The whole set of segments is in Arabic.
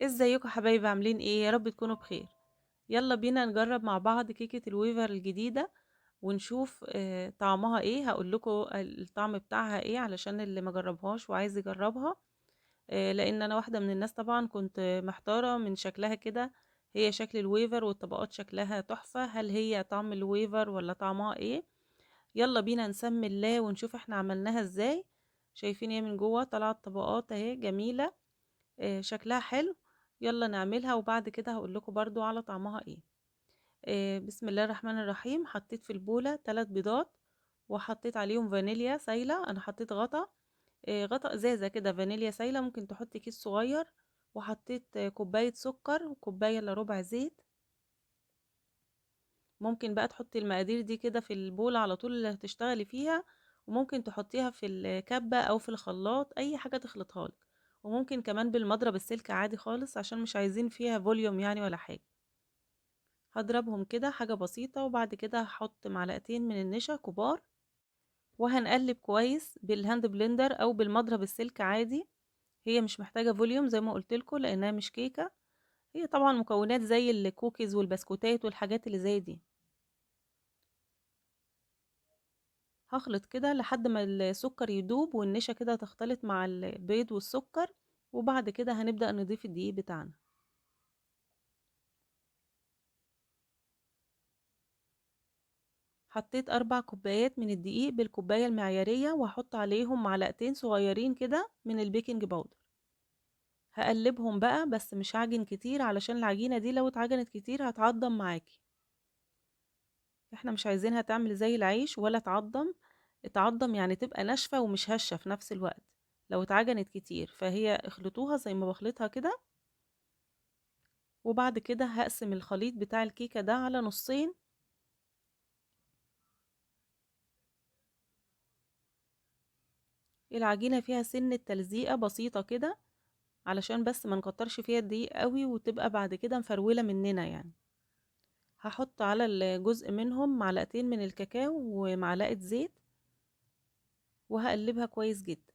ازيكم حبايبي عاملين ايه؟ يا رب تكونوا بخير. يلا بينا نجرب مع بعض كيكة الويفر الجديدة ونشوف طعمها ايه. هقول لكم الطعم بتاعها ايه علشان اللي ما جربهاش وعايز يجربها. لان انا واحدة من الناس طبعا كنت محتارة من شكلها كده. هي شكل الويفر والطبقات شكلها تحفة، هل هي طعم الويفر ولا طعمها ايه؟ يلا بينا نسمي الله ونشوف احنا عملناها ازاي. شايفين ايه من جوه؟ طلعت طبقات اهي جميلة. شكلها حلو. يلا نعملها وبعد كده هقول لكم برضو على طعمها ايه. بسم الله الرحمن الرحيم. حطيت في البولة 3 بيضات وحطيت عليهم فانيليا سايلة. انا حطيت غطا ازازة كده فانيليا سايلة، ممكن تحطي كيس صغير. وحطيت كوباية سكر وكوباية الا ربع زيت. ممكن بقى تحطي المقادير دي كده في البولة على طول اللي هتشتغلي فيها، وممكن تحطيها في الكبة او في الخلاط، اي حاجة تخلطها لك. وممكن كمان بالمضرب السلك عادي خالص عشان مش عايزين فيها فوليوم يعني ولا حاجة. هضربهم كده حاجة بسيطة وبعد كده هحط معلقتين من النشا كبار، وهنقلب كويس بالهاند بلندر او بالمضرب السلك عادي. هي مش محتاجة فوليوم زي ما قلت لكم لانها مش كيكة. هي طبعا مكونات زي الكوكيز والبسكوتات والحاجات اللي زي دي. هخلط كده لحد ما السكر يدوب والنشا كده تختلط مع البيض والسكر، وبعد كده هنبدأ نضيف الدقيق بتاعنا. حطيت 4 كوبايات من الدقيق بالكوباية المعيارية، وهحط عليهم معلقتين صغيرين كده من البيكنج باودر. هقلبهم بقى بس مش هعجن كتير علشان العجينة دي لو اتعجنت كتير هتعضم معاكي. احنا مش عايزينها تعمل زي العيش ولا تعضم يعني تبقى ناشفة ومش هشة في نفس الوقت لو اتعجنت كتير. فهي اخلطوها زي ما بخلطها كده. وبعد كده هقسم الخليط بتاع الكيكة ده على نصين. العجينة فيها سنة تلزيقة بسيطة كده علشان بس ما نكترش فيها الدقيق قوي وتبقى بعد كده مفرولة مننا يعني. هحط على الجزء منهم معلقتين من الكاكاو ومعلقة زيت، وهقلبها كويس جدا.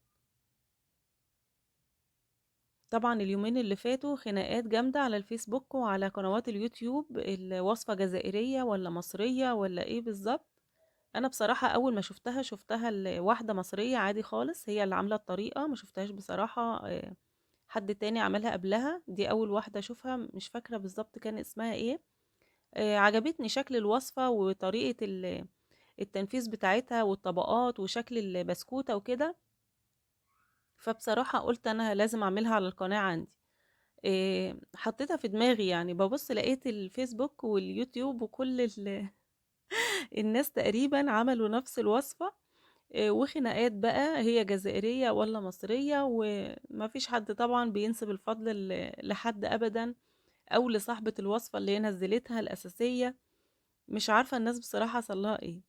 طبعا اليومين اللي فاتوا خناقات جامدة على الفيسبوك وعلى قنوات اليوتيوب، الوصفة جزائرية ولا مصرية ولا ايه بالظبط. انا بصراحة اول ما شفتها واحدة مصرية عادي خالص هي اللي عاملة الطريقة، ما شفتهاش بصراحة. حد تاني عملها قبلها، دي اول واحدة اشوفها، مش فاكرة بالظبط كان اسمها ايه. عجبتني شكل الوصفة وطريقة التنفيذ بتاعتها والطبقات وشكل البسكوتة وكده. فبصراحة قلت انا لازم اعملها على القناة عندي. حطيتها في دماغي يعني، ببص لقيت الفيسبوك واليوتيوب وكل الناس تقريبا عملوا نفس الوصفة. وخناقات بقى هي جزائرية ولا مصرية، ومفيش حد طبعا بينسب الفضل لحد أبدا أو لصاحبة الوصفة اللي هي نزلتها الأساسية. مش عارفة الناس بصراحة صلها ايه.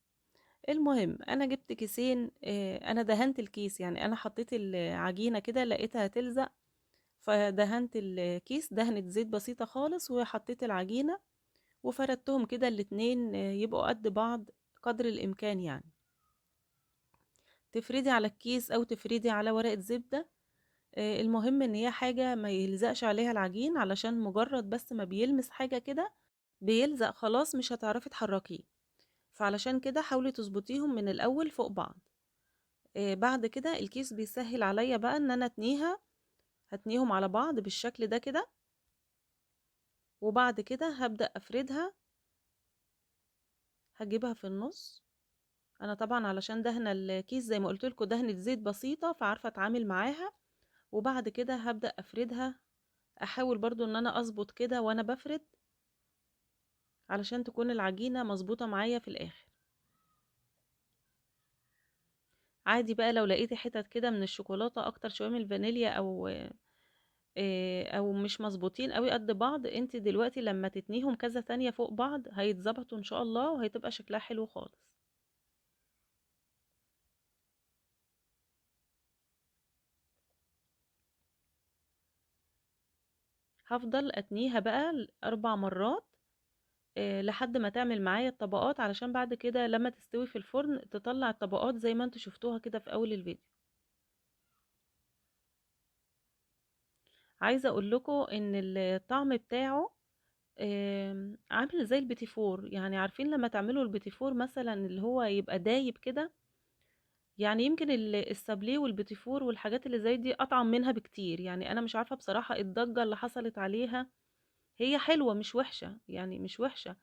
المهم أنا جبت كيسين. أنا دهنت الكيس يعني، أنا حطيت العجينة كده لقيتها تلزق، فدهنت الكيس دهنة زيت بسيطة خالص وحطيت العجينة وفردتهم كده الاتنين يبقوا قد بعض قدر الإمكان يعني. تفردي على الكيس أو تفردي على ورقة زبدة. المهم ان هي حاجة ما يلزقش عليها العجين، علشان مجرد بس ما بيلمس حاجة كده بيلزق خلاص مش هتعرفي تحركيه. فعلشان كده حاولي تظبطيهم من الأول فوق بعض. بعد كده الكيس بيسهل عليا بقى ان انا هتنيهم على بعض بالشكل ده كده. وبعد كده هبدأ افردها. هجيبها في النص. انا طبعا علشان دهنه الكيس زي ما قلت لكم دهنه زيت بسيطه فعارفه اتعامل معاها. وبعد كده هبدأ افردها. احاول برضو ان انا اظبط كده وانا بفرد علشان تكون العجينه مظبوطه معايا في الاخر. عادي بقى لو لقيتي حتت كده من الشوكولاته اكتر شويه من الفانيليا او مش مظبوطين قوي قد بعض، انت دلوقتي لما تتنيهم كذا ثانيه فوق بعض هيتظبطوا ان شاء الله وهتبقى شكلها حلو خالص. هفضل اتنيها بقى 4 مرات لحد ما تعمل معايا الطبقات، علشان بعد كده لما تستوي في الفرن تطلع الطبقات زي ما انتوا شفتوها كده في اول الفيديو. عايزة اقول لكم ان الطعم بتاعه عامل زي البيتي فور. يعني عارفين لما تعملوا البيتي فور مثلا اللي هو يبقى دايب كده؟ يعني يمكن السابليه والبيتي فور والحاجات اللي زي دي اطعم منها بكتير. يعني انا مش عارفة بصراحة الضجة اللي حصلت عليها. هي حلوة مش وحشة، يعني مش وحشة،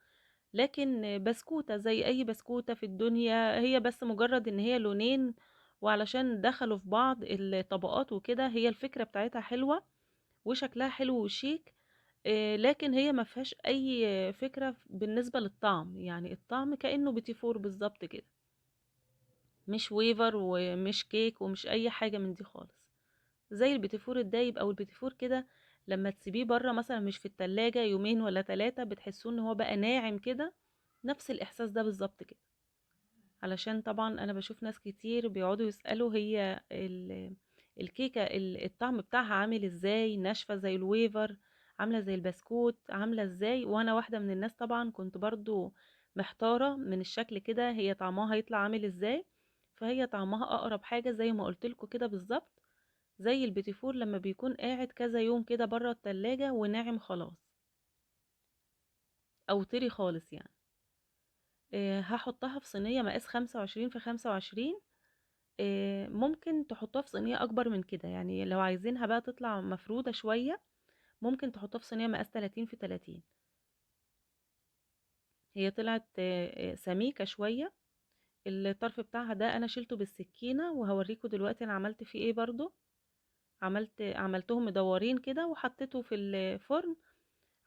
لكن بسكوتة زي أي بسكوتة في الدنيا، هي بس مجرد إن هي لونين، وعلشان دخلوا في بعض الطبقات وكده. هي الفكرة بتاعتها حلوة وشكلها حلو وشيك، لكن هي ما فيهاش أي فكرة بالنسبة للطعم. يعني الطعم كأنه بيتي فور بالظبط كده، مش ويفر ومش كيك ومش أي حاجة من دي خالص. زي البيتي فور الدايب أو البيتي فور كده، لما تسيبيه بره مثلا مش في التلاجة يومين ولا 3 بتحسوه ان هو بقى ناعم كده. نفس الإحساس ده بالظبط كده. علشان طبعا أنا بشوف ناس كتير بيقعدوا يسألوا هي الكيكة الطعم بتاعها عامل ازاي، ناشفة زي الويفر، عاملة زي البسكوت، عاملة ازاي؟ وانا واحدة من الناس طبعا كنت برضو محتارة من الشكل كده هي طعمها هيطلع عامل ازاي. فهي طعمها اقرب حاجة زي ما قلتلكوا كده بالظبط، زي البيتي فور لما بيكون قاعد كذا يوم كده بره التلاجة وناعم خلاص، او طري خالص يعني. هحطها في صينية مقاس 25 في 25. ممكن تحطها في صينية أكبر من كده، يعني لو عايزينها بقى تطلع مفرودة شوية ممكن تحطها في صينية مقاس 30 في 30. هي طلعت سميكة شوية. الطرف بتاعها ده أنا شلته بالسكينة وهوريكم دلوقتي أنا عملت فيه ايه برضو. عملتهم مدورين كده وحطيته في الفرن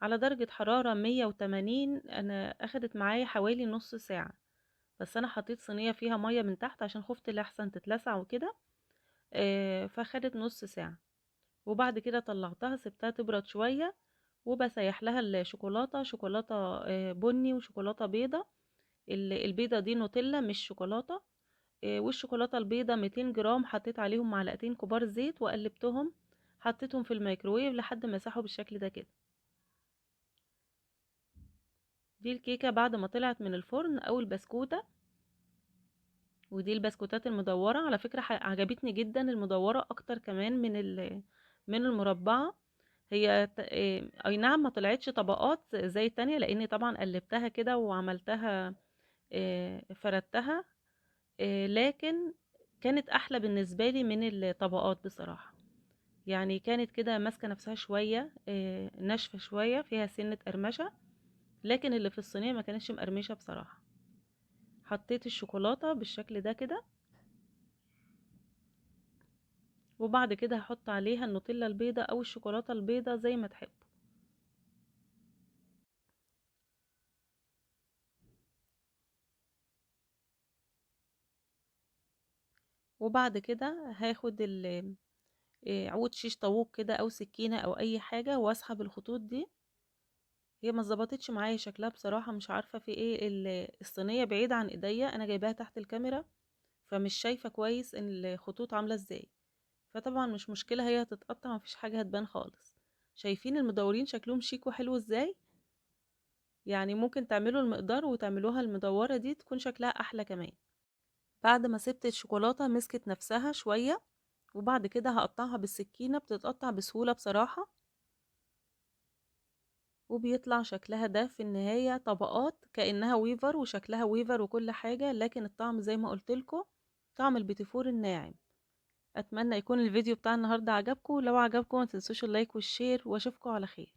على درجة حرارة 180. أنا أخدت معايا حوالي نص ساعة، بس أنا حطيت صينية فيها مية من تحت عشان خفت لحسن تتلسع وكده. فخدت نص ساعة. وبعد كده طلعتها سبتها تبرد شوية، وبسيح لها الشوكولاتة، شوكولاتة بني وشوكولاتة بيضة. البيضة دي نوتيلا مش شوكولاتة. والشوكولاتة البيضة 200 جرام حطيت عليهم معلقتين كبار زيت وقلبتهم. حطيتهم في الميكروويف لحد ما يسحوا بالشكل ده كده. دي الكيكة بعد ما طلعت من الفرن او البسكوتة. ودي البسكوتات المدورة على فكرة عجبتني جدا المدورة اكتر كمان من المربعة. هي اي نعم ما طلعتش طبقات زي التانية لاني طبعا قلبتها كده وعملتها فردتها. لكن كانت احلى بالنسبة لي من الطبقات بصراحة. يعني كانت كده ماسكة نفسها شوية، ناشفة شوية فيها سنة قرمشة. لكن اللي في الصينية ما كانتش مقرمشة بصراحة. حطيت الشوكولاتة بالشكل ده كده، وبعد كده هحط عليها النوتيلا البيضة او الشوكولاتة البيضة زي ما تحب. وبعد كده هاخد عود شيش طاووق كده او سكينة او اي حاجة واسحب الخطوط دي. هي ما ظبطتش معايا شكلها بصراحة، مش عارفة في ايه. الصينية بعيدة عن ايديا، انا جايباها تحت الكاميرا فمش شايفة كويس ان الخطوط عاملة ازاي. فطبعا مش مشكلة، هي هتتقطع مفيش حاجة هتبان خالص. شايفين المدورين شكلهم شيك وحلو ازاي؟ يعني ممكن تعملوا المقدار وتعملوها المدورة دي تكون شكلها احلى كمان. بعد ما سبت الشوكولاتة مسكت نفسها شوية، وبعد كده هقطعها بالسكينة بتتقطع بسهولة بصراحة. وبيطلع شكلها ده في النهاية طبقات كأنها ويفر، وشكلها ويفر وكل حاجة، لكن الطعم زي ما قلتلكوا طعم البيتيفور الناعم. اتمنى يكون الفيديو بتاع النهاردة عجبكم. لو عجبكم ما تنسوش اللايك والشير، واشوفكم على خير.